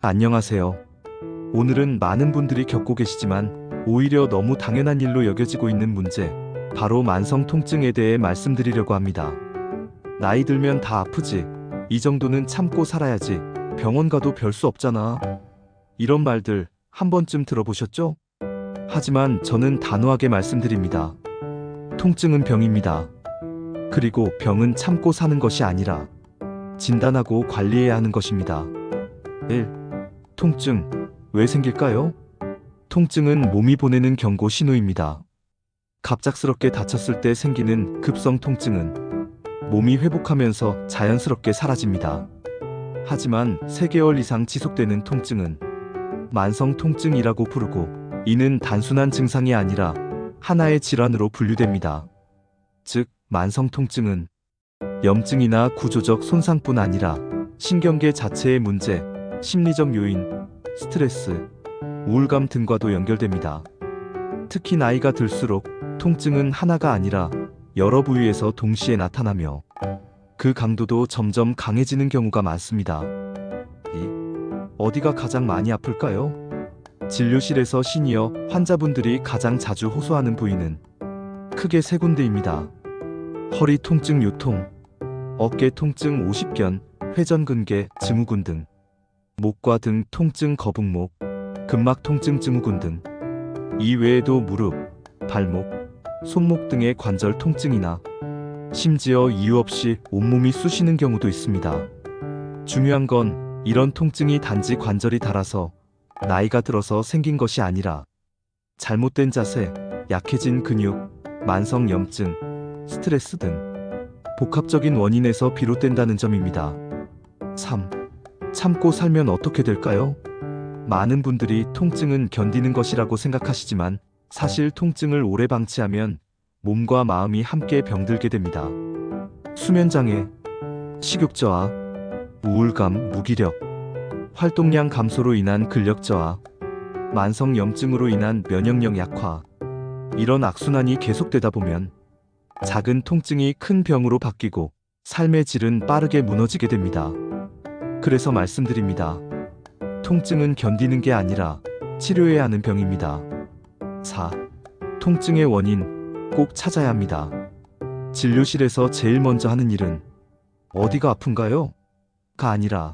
안녕하세요. 오늘은 많은 분들이 겪고 계시지만 오히려 너무 당연한 일로 여겨지고 있는 문제, 바로 만성 통증에 대해 말씀드리려고 합니다. 나이 들면 다 아프지. 이 정도는 참고 살아야지. 병원 가도 별 수 없잖아. 이런 말들 한 번쯤 들어보셨죠? 하지만 저는 단호하게 말씀드립니다. 통증은 병입니다. 그리고 병은 참고 사는 것이 아니라 진단하고 관리해야 하는 것입니다. 1. 통증. 왜 생길까요? 통증은 몸이 보내는 경고 신호입니다. 갑작스럽게 다쳤을 때 생기는 급성 통증은 몸이 회복하면서 자연스럽게 사라집니다. 하지만 3개월 이상 지속되는 통증은 만성 통증이라고 부르고, 이는 단순한 증상이 아니라 하나의 질환으로 분류됩니다. 즉, 만성 통증은 염증이나 구조적 손상뿐 아니라 신경계 자체의 문제, 심리적 요인, 스트레스, 우울감 등과도 연결됩니다. 특히 나이가 들수록 통증은 하나가 아니라 여러 부위에서 동시에 나타나며 그 강도도 점점 강해지는 경우가 많습니다. 어디가 가장 많이 아플까요? 진료실에서 시니어 환자분들이 가장 자주 호소하는 부위는 크게 3군데입니다. 허리 통증 요통, 어깨 통증 오십견, 회전근개, 증후군 등, 목과 등 통증 거북목, 근막 통증 증후군 등, 이 외에도 무릎, 발목, 손목 등의 관절 통증이나 심지어 이유 없이 온몸이 쑤시는 경우도 있습니다. 중요한 건 이런 통증이 단지 관절이 닳아서 나이가 들어서 생긴 것이 아니라 잘못된 자세, 약해진 근육, 만성 염증, 스트레스 등 복합적인 원인에서 비롯된다는 점입니다. 3. 참고 살면 어떻게 될까요? 많은 분들이 통증은 견디는 것이라고 생각하시지만 사실 통증을 오래 방치하면 몸과 마음이 함께 병들게 됩니다. 수면장애, 식욕저하, 우울감, 무기력, 활동량 감소로 인한 근력저하, 만성 염증으로 인한 면역력 약화, 이런 악순환이 계속되다 보면 작은 통증이 큰 병으로 바뀌고 삶의 질은 빠르게 무너지게 됩니다. 그래서 말씀드립니다. 통증은 견디는 게 아니라 치료해야 하는 병입니다. 4. 통증의 원인 꼭 찾아야 합니다. 진료실에서 제일 먼저 하는 일은 어디가 아픈가요? 가 아니라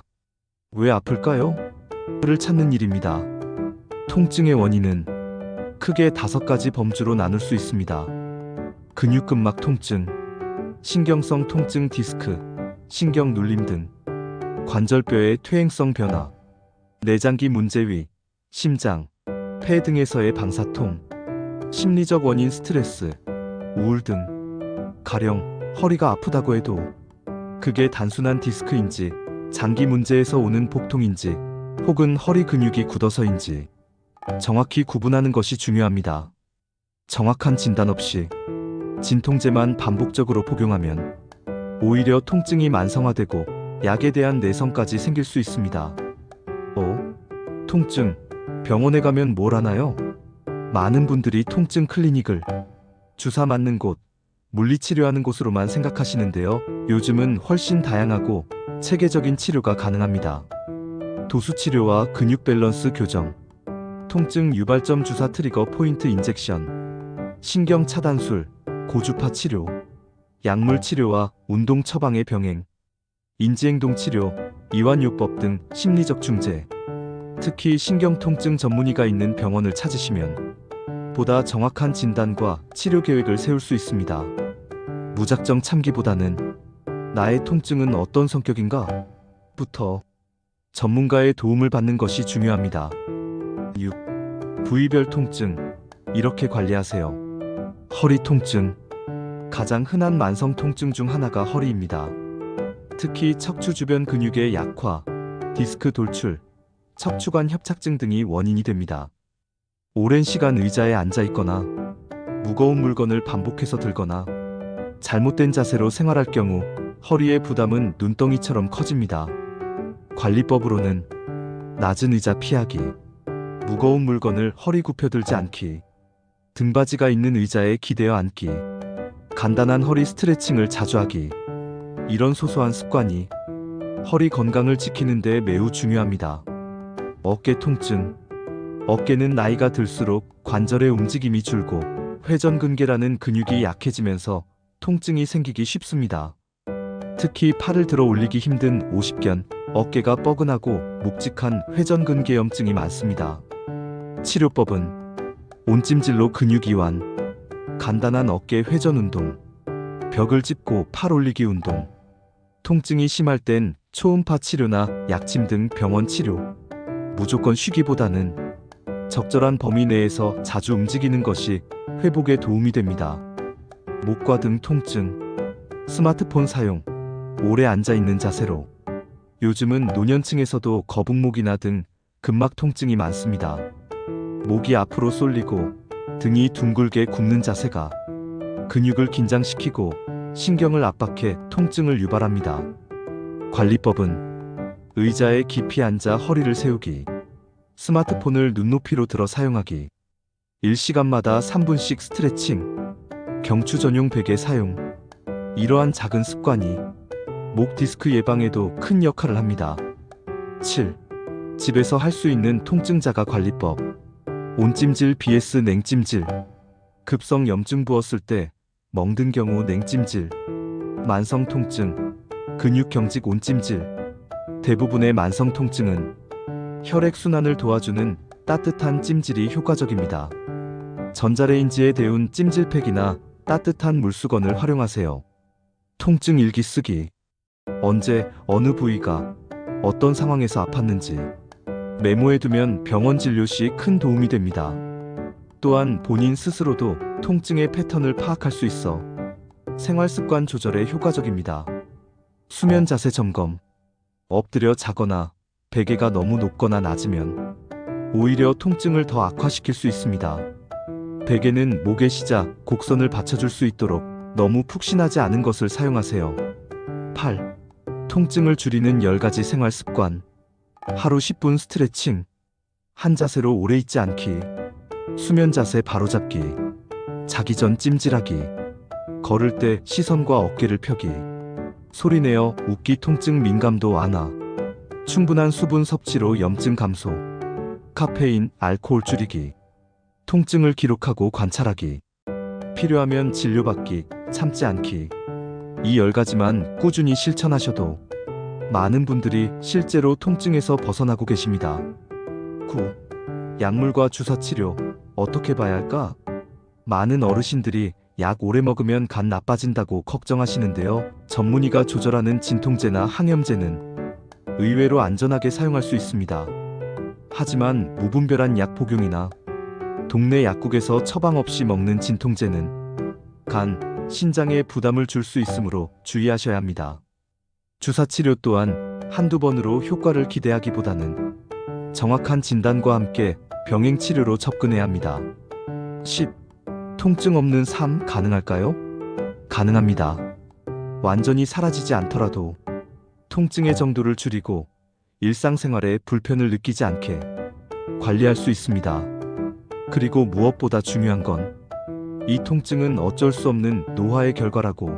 왜 아플까요? 를 찾는 일입니다. 통증의 원인은 크게 5가지 범주로 나눌 수 있습니다. 근육근막 통증, 신경성 통증 디스크, 신경 눌림 등, 관절뼈의 퇴행성 변화, 내장기 문제 위, 심장, 폐 등에서의 방사통, 심리적 원인 스트레스, 우울 등, 가령 허리가 아프다고 해도 그게 단순한 디스크인지, 장기 문제에서 오는 복통인지, 혹은 허리 근육이 굳어서인지 정확히 구분하는 것이 중요합니다. 정확한 진단 없이 진통제만 반복적으로 복용하면 오히려 통증이 만성화되고 약에 대한 내성까지 생길 수 있습니다. 통증, 병원에 가면 뭘 하나요? 많은 분들이 통증 클리닉을 주사 맞는 곳, 물리치료하는 곳으로만 생각하시는데요. 요즘은 훨씬 다양하고 체계적인 치료가 가능합니다. 도수치료와 근육 밸런스 교정, 통증 유발점 주사 트리거 포인트 인젝션, 신경 차단술, 고주파 치료, 약물 치료와 운동 처방의 병행, 인지행동 치료, 이완요법 등 심리적 중재, 특히 신경통증 전문의가 있는 병원을 찾으시면 보다 정확한 진단과 치료 계획을 세울 수 있습니다. 무작정 참기보다는 나의 통증은 어떤 성격인가? 부터 전문가의 도움을 받는 것이 중요합니다. 6. 부위별 통증, 이렇게 관리하세요. 허리 통증. 가장 흔한 만성 통증 중 하나가 허리입니다. 특히 척추 주변 근육의 약화, 디스크 돌출, 척추관 협착증 등이 원인이 됩니다. 오랜 시간 의자에 앉아 있거나 무거운 물건을 반복해서 들거나 잘못된 자세로 생활할 경우 허리의 부담은 눈덩이처럼 커집니다. 관리법으로는 낮은 의자 피하기, 무거운 물건을 허리 굽혀 들지 않기, 등받이가 있는 의자에 기대어 앉기, 간단한 허리 스트레칭을 자주 하기, 이런 소소한 습관이 허리 건강을 지키는 데 매우 중요합니다. 어깨 통증. 어깨는 나이가 들수록 관절의 움직임이 줄고 회전근개라는 근육이 약해지면서 통증이 생기기 쉽습니다. 특히 팔을 들어 올리기 힘든 오십견, 어깨가 뻐근하고 묵직한 회전근개염증이 많습니다. 치료법은 온찜질로 근육 이완, 간단한 어깨 회전 운동, 벽을 짚고 팔 올리기 운동, 통증이 심할 땐 초음파 치료나 약침 등 병원 치료, 무조건 쉬기보다는 적절한 범위 내에서 자주 움직이는 것이 회복에 도움이 됩니다. 목과 등 통증, 스마트폰 사용, 오래 앉아있는 자세로. 요즘은 노년층에서도 거북목이나 등 근막 통증이 많습니다. 목이 앞으로 쏠리고 등이 둥글게 굽는 자세가 근육을 긴장시키고 신경을 압박해 통증을 유발합니다. 관리법은 의자에 깊이 앉아 허리를 세우기, 스마트폰을 눈높이로 들어 사용하기, 1시간마다 3분씩 스트레칭, 경추 전용 베개 사용. 이러한 작은 습관이 목 디스크 예방에도 큰 역할을 합니다. 7. 집에서 할 수 있는 통증 자가 관리법. 온찜질 vs 냉찜질. 급성 염증 부었을 때 멍든 경우 냉찜질, 만성 통증, 근육 경직 온찜질. 대부분의 만성 통증은 혈액순환을 도와주는 따뜻한 찜질이 효과적입니다. 전자레인지에 데운 찜질팩이나 따뜻한 물수건을 활용하세요. 통증 일기 쓰기. 언제, 어느 부위가, 어떤 상황에서 아팠는지 메모해두면 병원 진료 시 큰 도움이 됩니다. 또한 본인 스스로도 통증의 패턴을 파악할 수 있어 생활습관 조절에 효과적입니다. 수면 자세 점검. 엎드려 자거나 베개가 너무 높거나 낮으면 오히려 통증을 더 악화시킬 수 있습니다. 베개는 목의 시작, 곡선을 받쳐줄 수 있도록 너무 푹신하지 않은 것을 사용하세요. 8. 통증을 줄이는 10가지 생활 습관. 하루 10분 스트레칭. 한 자세로 오래 있지 않기. 수면 자세 바로잡기. 자기 전 찜질하기. 걸을 때 시선과 어깨를 펴기. 소리내어 웃기. 통증 민감도 완화. 충분한 수분 섭취로 염증 감소. 카페인, 알코올 줄이기. 통증을 기록하고 관찰하기. 필요하면 진료받기, 참지 않기. 이 10가지만 꾸준히 실천하셔도 많은 분들이 실제로 통증에서 벗어나고 계십니다. 9. 약물과 주사치료. 어떻게 봐야 할까? 많은 어르신들이 약 오래 먹으면 간 나빠진다고 걱정하시는데요. 전문의가 조절하는 진통제나 항염제는 의외로 안전하게 사용할 수 있습니다. 하지만 무분별한 약 복용이나 동네 약국에서 처방 없이 먹는 진통제는 간, 신장에 부담을 줄 수 있으므로 주의하셔야 합니다. 주사치료 또한 한두 번으로 효과를 기대하기보다는 정확한 진단과 함께 병행 치료로 접근해야 합니다. 10. 통증 없는 삶 가능할까요? 가능합니다. 완전히 사라지지 않더라도 통증의 정도를 줄이고 일상생활에 불편을 느끼지 않게 관리할 수 있습니다. 그리고 무엇보다 중요한 건 이 통증은 어쩔 수 없는 노화의 결과라고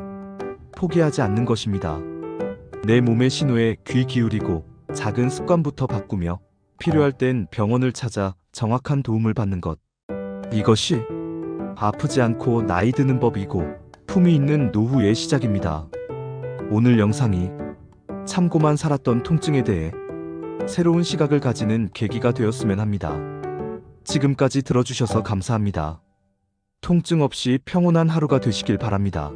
포기하지 않는 것입니다. 내 몸의 신호에 귀 기울이고 작은 습관부터 바꾸며 필요할 땐 병원을 찾아 정확한 도움을 받는 것. 이것이 아프지 않고 나이 드는 법이고 품위 있는 노후의 시작입니다. 오늘 영상이 참고만 살았던 통증에 대해 새로운 시각을 가지는 계기가 되었으면 합니다. 지금까지 들어주셔서 감사합니다. 통증 없이 평온한 하루가 되시길 바랍니다.